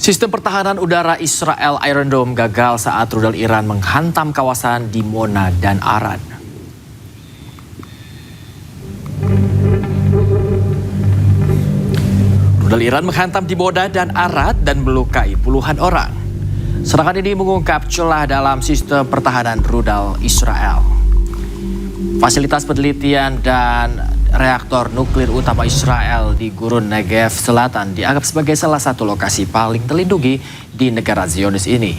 Sistem pertahanan udara Israel Iron Dome gagal saat rudal Iran menghantam kawasan Dimona dan Arad. Rudal Iran menghantam Dimona dan Arad dan melukai puluhan orang. Serangan ini mengungkap celah dalam sistem pertahanan rudal Israel. Fasilitas penelitian dan reaktor nuklir utama Israel di Gurun Negev Selatan dianggap sebagai salah satu lokasi paling terlindungi di negara Zionis ini.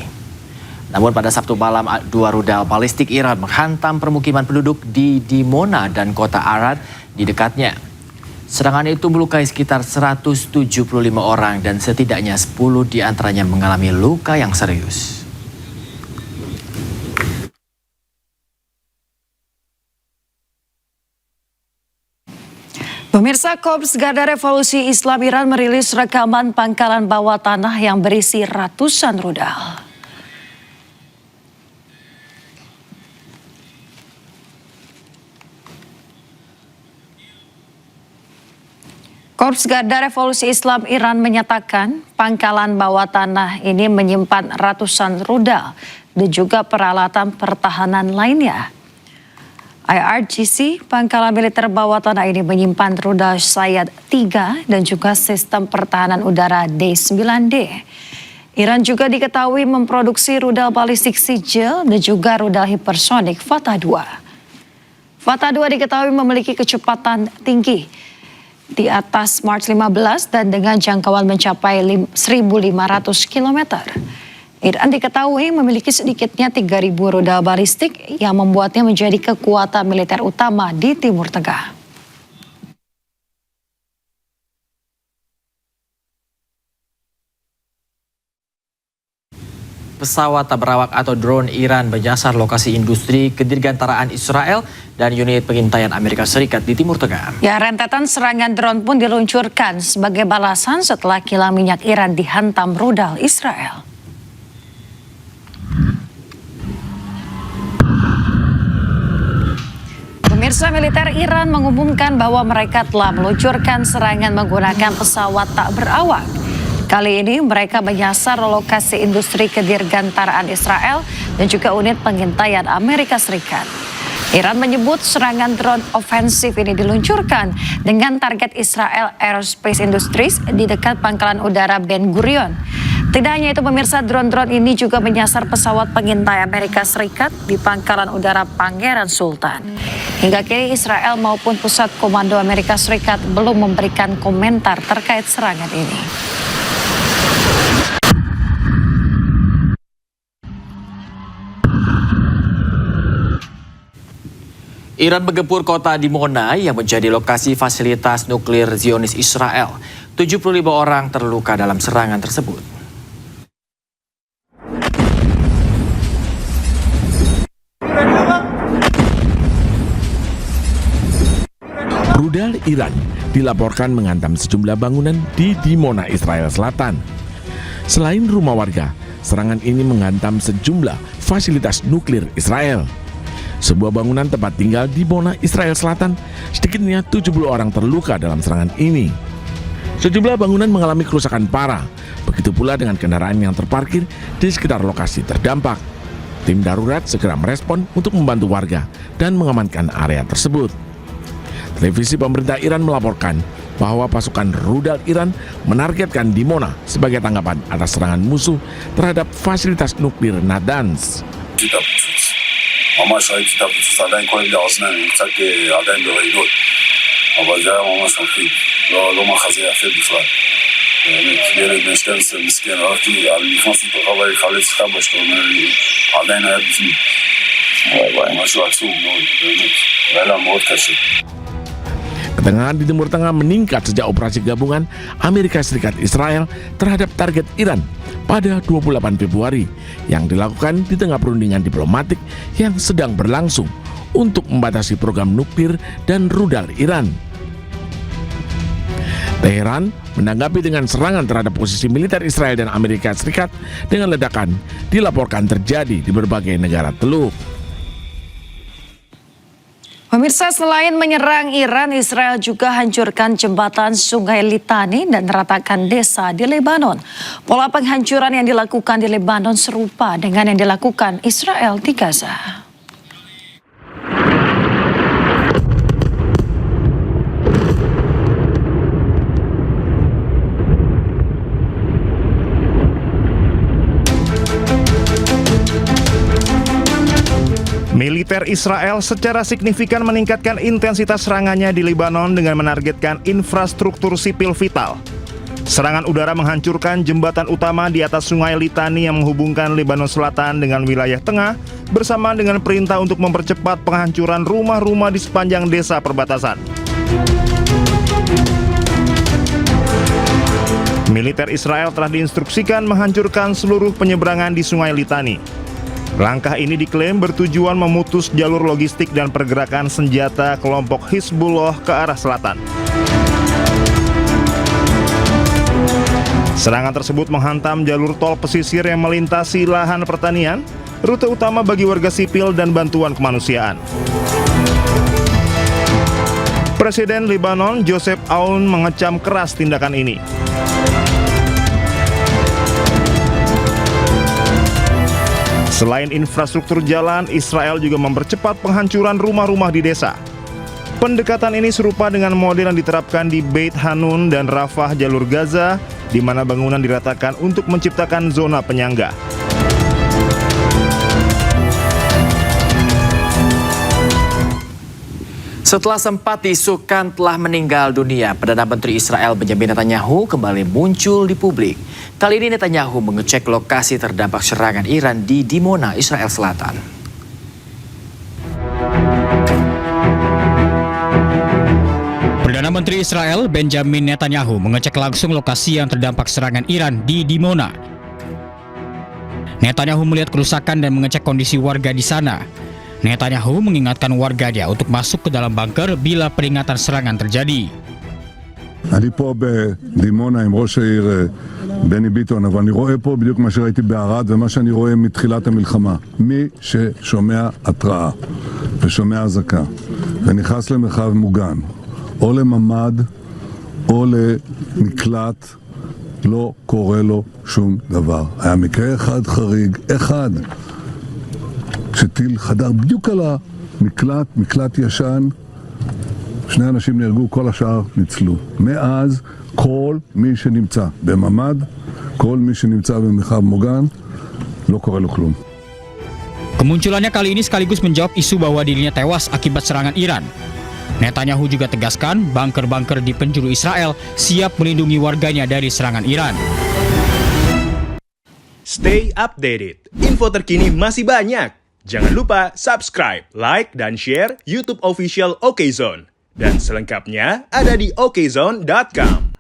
Namun pada Sabtu malam, dua rudal balistik Iran menghantam permukiman penduduk di Dimona dan kota Arad di dekatnya. Serangan itu melukai sekitar 175 orang dan setidaknya 10 diantaranya mengalami luka yang serius. Pemirsa, Korps Garda Revolusi Islam Iran merilis rekaman pangkalan bawah tanah yang berisi ratusan rudal. Korps Garda Revolusi Islam Iran menyatakan pangkalan bawah tanah ini menyimpan ratusan rudal dan juga peralatan pertahanan lainnya. IRGC, pangkalan militer bawah tanah ini menyimpan rudal Sayad 3 dan juga sistem pertahanan udara D-9D. Iran juga diketahui memproduksi rudal balistik Sijil dan juga rudal hipersonik Fatah 2. Fatah 2 diketahui memiliki kecepatan tinggi di atas Mach 15 dan dengan jangkauan mencapai 1.500 km. Iran diketahui memiliki sedikitnya 3.000 rudal balistik yang membuatnya menjadi kekuatan militer utama di Timur Tengah. Pesawat tak berawak atau drone Iran menyasar lokasi industri kedirgantaraan Israel dan unit pengintaian Amerika Serikat di Timur Tengah. Ya, rentetan serangan drone pun diluncurkan sebagai balasan setelah kilang minyak Iran dihantam rudal Israel. Pemirsa, militer Iran mengumumkan bahwa mereka telah meluncurkan serangan menggunakan pesawat tak berawak. Kali ini mereka menyasar lokasi industri kedirgantaraan Israel dan juga unit pengintaian Amerika Serikat. Iran menyebut serangan drone ofensif ini diluncurkan dengan target Israel Aerospace Industries di dekat pangkalan udara Ben Gurion. Tidak hanya itu, pemirsa, drone-drone ini juga menyasar pesawat pengintai Amerika Serikat di pangkalan udara Pangeran Sultan. Hingga kini Israel maupun pusat komando Amerika Serikat belum memberikan komentar terkait serangan ini. Iran menggempur kota Dimona yang menjadi lokasi fasilitas nuklir Zionis Israel. 75 orang terluka dalam serangan tersebut. Rudal Iran dilaporkan menghantam sejumlah bangunan di Dimona, Israel Selatan. Selain rumah warga, serangan ini menghantam sejumlah fasilitas nuklir Israel. Sebuah bangunan tempat tinggal di Dimona, Israel Selatan, sedikitnya 70 orang terluka dalam serangan ini. Sejumlah bangunan mengalami kerusakan parah, begitu pula dengan kendaraan yang terparkir di sekitar lokasi terdampak. Tim darurat segera merespon untuk membantu warga dan mengamankan area tersebut. Televisi pemerintah Iran melaporkan bahwa pasukan rudal Iran menargetkan Dimona sebagai tanggapan atas serangan musuh terhadap fasilitas nuklir Natanz. Ketegangan di Timur Tengah meningkat sejak operasi gabungan Amerika Serikat Israel terhadap target Iran pada 28 Februari yang dilakukan di tengah perundingan diplomatik yang sedang berlangsung untuk membatasi program nuklir dan rudal Iran. Teheran menanggapi dengan serangan terhadap posisi militer Israel dan Amerika Serikat dengan ledakan dilaporkan terjadi di berbagai negara Teluk. Pemirsa, selain menyerang Iran, Israel juga hancurkan jembatan Sungai Litani dan ratakan desa di Lebanon. Pola penghancuran yang dilakukan di Lebanon serupa dengan yang dilakukan Israel di Gaza. Militer Israel secara signifikan meningkatkan intensitas serangannya di Lebanon dengan menargetkan infrastruktur sipil vital. Serangan udara menghancurkan jembatan utama di atas Sungai Litani yang menghubungkan Lebanon Selatan dengan wilayah tengah, bersamaan dengan perintah untuk mempercepat penghancuran rumah-rumah di sepanjang desa perbatasan. Militer Israel telah diinstruksikan menghancurkan seluruh penyeberangan di Sungai Litani. Langkah ini diklaim bertujuan memutus jalur logistik dan pergerakan senjata kelompok Hizbullah ke arah selatan. Serangan tersebut menghantam jalur tol pesisir yang melintasi lahan pertanian, rute utama bagi warga sipil dan bantuan kemanusiaan. Presiden Lebanon Joseph Aoun mengecam keras tindakan ini. Selain infrastruktur jalan, Israel juga mempercepat penghancuran rumah-rumah di desa. Pendekatan ini serupa dengan model yang diterapkan di Beit Hanun dan Rafah jalur Gaza, di mana bangunan diratakan untuk menciptakan zona penyangga. Setelah sempat diisukan telah meninggal dunia, Perdana Menteri Israel Benjamin Netanyahu kembali muncul di publik. Kali ini Netanyahu mengecek lokasi terdampak serangan Iran di Dimona, Israel Selatan. Perdana Menteri Israel Benjamin Netanyahu mengecek langsung lokasi yang terdampak serangan Iran di Dimona. Netanyahu melihat kerusakan dan mengecek kondisi warga di sana. Netanyahu mengingatkan warganya untuk masuk ke dalam bunker bila peringatan serangan terjadi. אני פה בדימונה עם ראש העיר בני ביטון, אבל אני רואה פה בדיוק מה שראיתי בערד ומה שאני רואה מתחילת המלחמה. מי ששומע התראה ושומע אזעקה ונכנס למרחב מוגן, או לממ"ד או למקלט, לא קורה לו שום דבר. היה מקרה אחד חריג, אחד, כשטיל חדר בדיוק על המקלט, מקלט ישן, שני אנשים נהרגו, כל השאר ניצלו. מאז כל מי שנמצא בממ"ד, כל מי שנמצא במרחב מוגן, לא קורה לו כלום. Kemunculannya kali ini sekaligus menjawab isu bahwa dirinya tewas akibat serangan Iran. Netanyahu juga tegaskan bunker-bunker di penjuru Israel siap melindungi warganya dari serangan Iran. Stay updated. Info terkini masih banyak. Jangan lupa subscribe, like, dan share YouTube official OKZone. Dan selengkapnya ada di okezone.com.